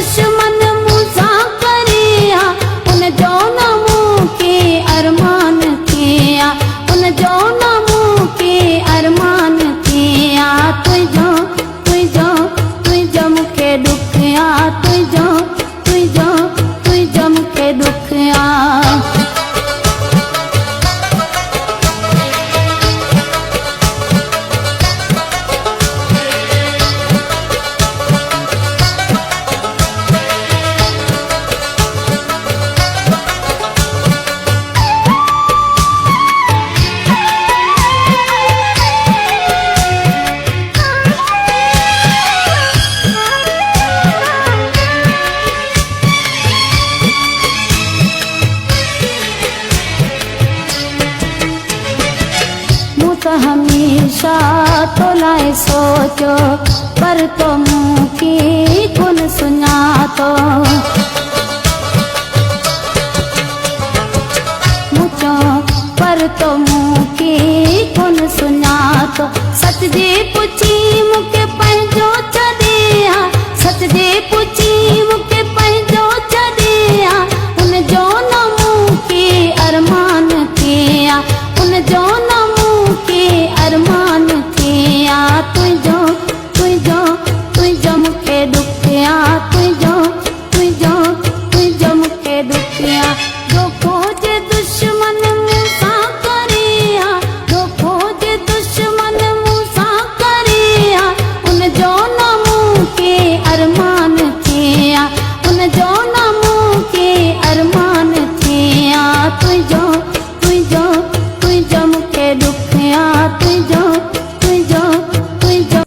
दुश्मन मूसा करिया उन जो न मुँह के अरमान किया उन जो न मुँह के अरमान किया तुझो मुखे दुखिया तुझो मुखे दुखिया हमेशा तो लाए सोचो पर तो मुँह की गुन सुना तो मुझो पर तो मुँह की गुन सुना तो सच जे पुछी मुके पंहिंजो छॾिया सच जे पुछी मुके पंहिंजो छॾिया उन जो न मुँह के अरमान किया उन जो न अरमान किया तुझो मुखे दुखिया तुझो मुखे दुखिया जो खोजे दुश्मन मूसा करिया जो खोजे दुश्मन मूसा करिया उन जो न मुँह के अरमान किया उन जो न मुँह के अरमान किया तुझो मुखे दुखिया तुझो